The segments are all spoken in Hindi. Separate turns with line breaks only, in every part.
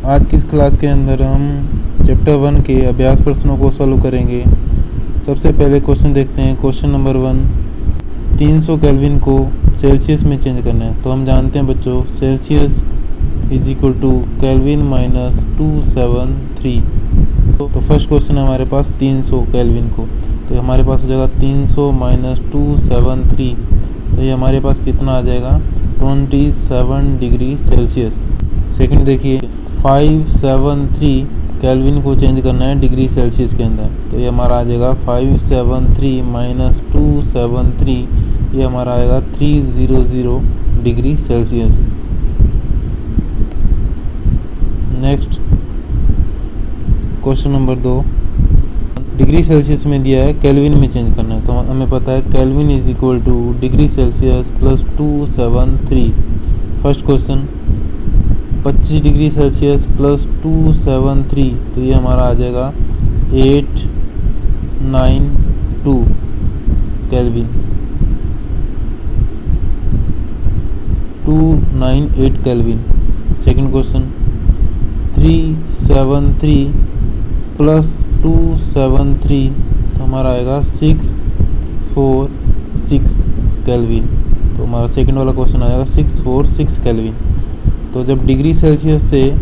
आज की इस क्लास के अंदर हम चैप्टर 1 के अभ्यास प्रश्नों को सॉल्व करेंगे। सबसे पहले क्वेश्चन देखते हैं। क्वेश्चन नंबर 1, 300 केल्विन को सेल्सियस में चेंज करना है। तो हम जानते हैं बच्चों, Celsius is equal to kelvin minus 273। तो फर्स्ट क्वेश्चन है हमारे पास 300 केल्विन को, तो हमारे पास हो जाएगा 300 माइनस 273, तो ये हमारे पास कितना आ जाएगा 27 डिग्री सेल्सियस। सेकंड देखिए, 573 केल्विन को चेंज करना है डिग्री सेल्सियस के अंदर, तो ये हमारा आ जाएगा 573 माइनस 273, ये हमारा आएगा 300 degree Celsius. Next question number 2, degree Celsius में दिया है, केल्विन में चेंज करना है। तो हमें पता है kelvin is equal two degree Celsius plus 273। First question 25 degree Celsius plus 273, तो ये हमारा आ जाएगा 892 kelvin, 298 kelvin. Second question 373 plus 273, तो हमारा आएगा 646 केल्विन, तो हमारा सेकंड वाला क्वेश्चन आएगा 646 केल्विन। तो जब डिग्री सेल्सियस से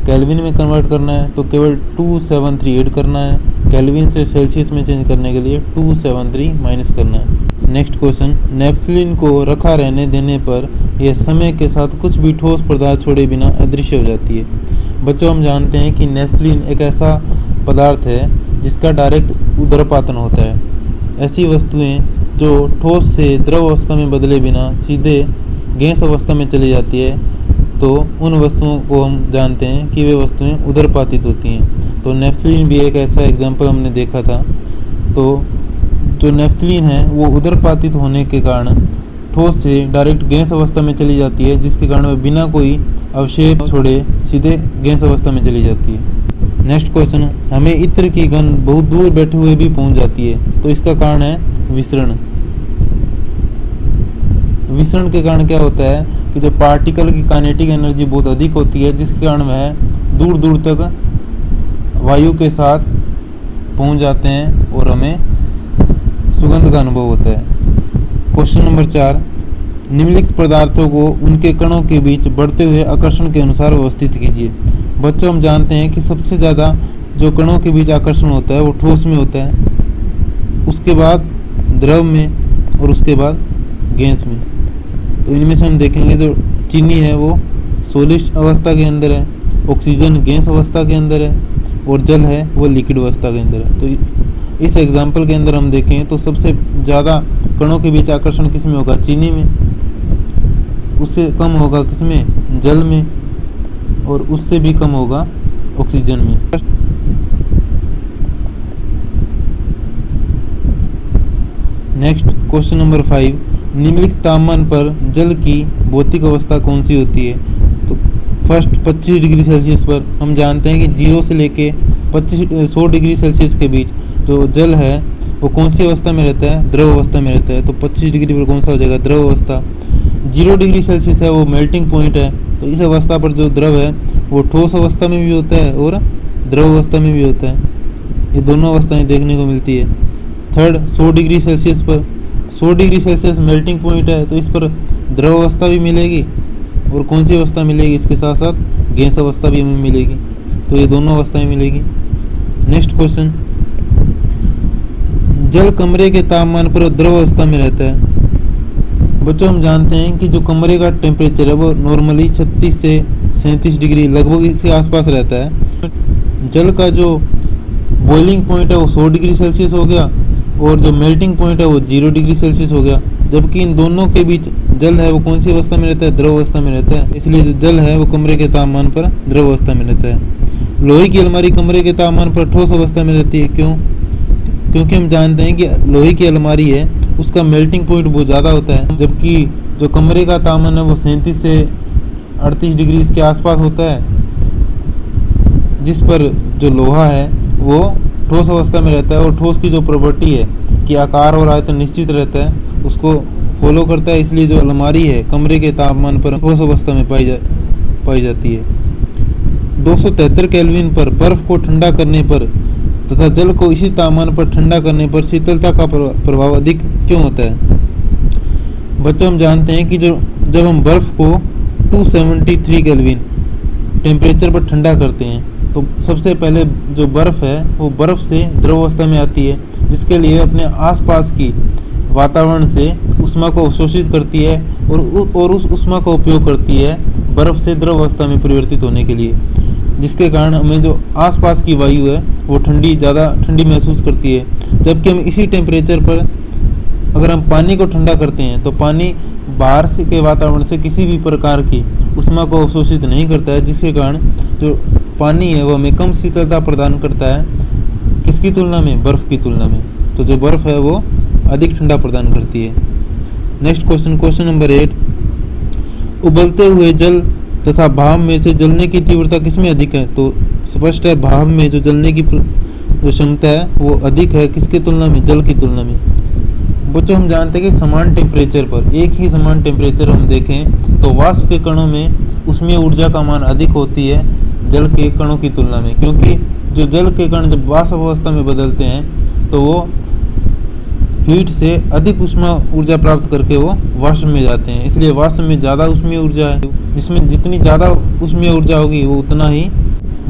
केल्विन में कन्वर्ट करना है तो केवल 273 ऐड करना है, केल्विन से सेल्सियस में चेंज करने के लिए 273 माइनस करना है। नेक्स्ट क्वेश्चन, नेफ्थलीन को रखा रहने देने पर यह समय के साथ कुछ भी ठोस पदार्थ छोड़े बिना अदृश्य हो जाती है। बच्चों हम जानते हैं कि नेफ्थलीन एक ऐसा पदार्थ है जिसका डायरेक्ट उदरपातन होता है। ऐसी वस्तुएं जो ठोस से द्रव अवस्था में बदले बिना सीधे गैस अवस्था में चली जाती है, तो उन वस्तुओं को हम जानते हैं कि वे वस्तुएं उदरपातित होती हैं। तो नेफ्थलीन भी एक ऐसा एग्जाम्पल हमने देखा था। तो जो नेफ्थलीन है वो उदरपातित होने के कारण ठोस से डायरेक्ट गैस अवस्था में चली जाती है, जिसके कारण वह बिना कोई अवशेष छोड़े सीधे गैस अवस्था में चली जाती है। नेक्स्ट क्वेश्चन, हमें इत्र की गंध बहुत दूर बैठे हुए भी पहुंच जाती है, तो इसका कारण है विसरण। विसरण के कारण क्या होता है कि जो पार्टिकल की काइनेटिक एनर्जी बहुत अधिक होती है, जिसके कारण वह दूर दूर तक वायु के साथ पहुंच जाते हैं और हमें सुगंध का अनुभव होता है। क्वेश्चन नंबर 4, निम्नलिखित पदार्थों को उनके कणों के बीच बढ़ते हुए आकर्षण के अनुसार व्यवस्थित कीजिए। बच्चों हम जानते हैं कि सबसे ज़्यादा जो कणों के बीच आकर्षण होता है वो ठोस में होता है, उसके बाद द्रव में और उसके बाद गैस में। तो इनमें से हम देखेंगे जो चीनी है वो सॉलिड अवस्था के अंदर है, ऑक्सीजन गैस अवस्था के अंदर है और जल है वो लिक्विड अवस्था के अंदर है। तो इस एग्जाम्पल के अंदर हम देखें तो सबसे ज़्यादा कणों के बीच आकर्षण किस में होगा, चीनी में, उससे कम होगा किसमें, जल में, और उससे भी कम होगा ऑक्सीजन में। नेक्स्ट क्वेश्चन नंबर 5, निम्नलिखित तापमान पर जल की भौतिक अवस्था कौन सी होती है। तो फर्स्ट 25 डिग्री सेल्सियस पर हम जानते हैं कि 0 से लेके 100 डिग्री सेल्सियस के बीच जो जल है वो कौन सी अवस्था में रहता है, द्रव अवस्था में रहता है। तो 25 डिग्री पर कौन सा हो जाएगा, द्रव अवस्था। 0 डिग्री सेल्सियस है वो मेल्टिंग पॉइंट है, तो इस अवस्था पर जो द्रव है वो ठोस अवस्था में भी होता है और द्रव अवस्था में भी होता है। ये दोनों अवस्थाएं देखने को मिलती है। थर्ड 100 डिग्री सेल्सियस पर, 100 डिग्री सेल्सियस मेल्टिंग पॉइंट है, तो इस पर द्रव अवस्था भी मिलेगी और कौन सी अवस्था मिलेगी, इसके साथ साथ गैस अवस्था भी हमें मिलेगी। तो ये दोनों अवस्थाएं मिलेगी। नेक्स्ट क्वेश्चन, जल कमरे के तापमान पर द्रव अवस्था में रहता है। बच्चों हम जानते हैं कि जो कमरे का टेम्परेचर है वो नॉर्मली 36 से 37 डिग्री लगभग इसके आसपास रहता है। जल का जो बॉइलिंग पॉइंट है वो 100 डिग्री सेल्सियस हो गया और जो मेल्टिंग पॉइंट है वो 0 डिग्री सेल्सियस हो गया, जबकि इन दोनों के बीच जल है वो कौन सी अवस्था में रहता है, द्रव अवस्था में रहता है। इसलिए जो जल है वो कमरे के तापमान पर द्रव अवस्था में रहता है। लोहे की अलमारी कमरे के तापमान पर ठोस अवस्था में रहती है। क्यों? क्योंकि हम जानते हैं कि लोहे की अलमारी है उसका मेल्टिंग पॉइंट बहुत ज़्यादा होता है, जबकि जो कमरे का तापमान है वो 37 से 38 डिग्री के आसपास होता है, जिस पर जो लोहा है वो ठोस अवस्था में रहता है। और ठोस की जो प्रॉपर्टी है कि आकार और आयतन निश्चित रहता है उसको फॉलो करता है, इसलिए जो अलमारी है कमरे के तापमान पर ठोस अवस्था में पाई जाती है। 273 केल्विन पर बर्फ को ठंडा करने पर तथा जल को इसी तापमान पर ठंडा करने पर शीतलता का प्रभाव अधिक क्यों होता है? बच्चों, हम जानते हैं कि जब हम बर्फ को 273 केल्विन टेम्परेचर पर ठंडा करते हैं तो सबसे पहले जो बर्फ़ है वो बर्फ़ से द्रव अवस्था में आती है, जिसके लिए आसपास की वातावरण से उष्मा को अवशोषित करती है और उस उष्मा का उपयोग करती है बर्फ़ से द्रव अवस्था में परिवर्तित होने के लिए, जिसके कारण हमें जो आसपास की वायु है वो ज़्यादा ठंडी महसूस करती है। जबकि हम इसी टेम्परेचर पर अगर हम पानी को ठंडा करते हैं तो पानी बाहर से के वातावरण से किसी भी प्रकार की उष्मा को अवशोषित नहीं करता है, जिसके कारण जो पानी है वो हमें कम शीतलता प्रदान करता है, किसकी तुलना में? बर्फ़ की तुलना में। तो जो बर्फ़ है वो अधिक ठंडा प्रदान करती है। नेक्स्ट क्वेश्चन नंबर 8, उबलते हुए जल तथा भाप में से जलने की तीव्रता किसमें अधिक है? तो स्पष्ट है, भाप में जो जलने की जो क्षमता है वो अधिक है, किसकी तुलना में? जल की तुलना में। बच्चों, हम जानते हैं कि समान टेम्परेचर पर, एक ही समान टेम्परेचर हम देखें तो वाष्प के कणों में उसमें ऊर्जा का मान अधिक होती है जल के कणों की तुलना में, क्योंकि जो जल के कण जब वाष्प अवस्था में बदलते हैं तो वो हीट से अधिक ऊष्मा ऊर्जा प्राप्त करके वो वाष्प में जाते हैं। इसलिए वाष्प में ज़्यादा ऊष्मीय ऊर्जा है, जिसमें जितनी ज़्यादा ऊष्मीय ऊर्जा होगी वो उतना ही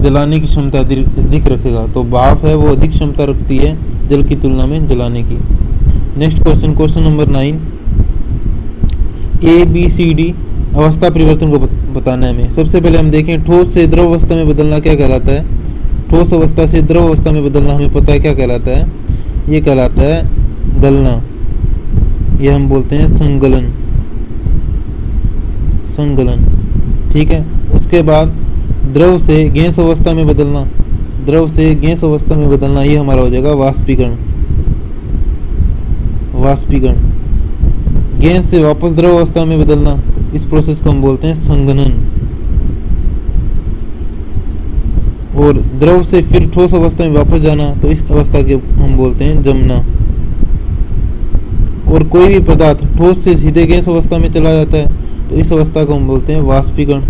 जलाने की क्षमता अधिक रखेगा। तो भाप है वो अधिक क्षमता रखती है जल की तुलना में जलाने की। नेक्स्ट क्वेश्चन नंबर 9, ABCD अवस्था परिवर्तन को बताना है हमें। सबसे पहले हम देखें, ठोस से द्रव अवस्था में बदलना क्या कहलाता है? ठोस अवस्था से द्रव अवस्था में बदलना हमें पता है क्या कहलाता है? ये कहलाता है गलना, ये हम बोलते हैं संगलन। ठीक है। उसके बाद द्रव से गैस अवस्था में बदलना, ये हमारा हो जाएगा वाष्पीकरण। गैस से वापस द्रव अवस्था में बदलना, तो इस प्रोसेस को हम बोलते हैं संघनन। और द्रव से फिर ठोस अवस्था में वापस जाना, तो इस अवस्था के हम बोलते हैं जमना। और कोई भी पदार्थ ठोस से सीधे गैस अवस्था में चला जाता है तो इस अवस्था को हम बोलते हैं वाष्पीकरण।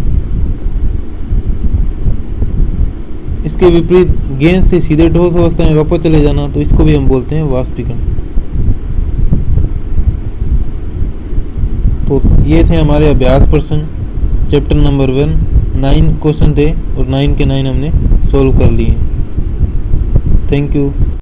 इसके विपरीत गैस से सीधे ठोस अवस्था में वापस चले जाना, तो इसको भी हम बोलते हैं वाष्पीकरण। तो ये थे हमारे अभ्यास प्रश्न चैप्टर नंबर 1। 9 क्वेश्चन थे और 9 के 9 हमने सॉल्व कर लिए। Thank you.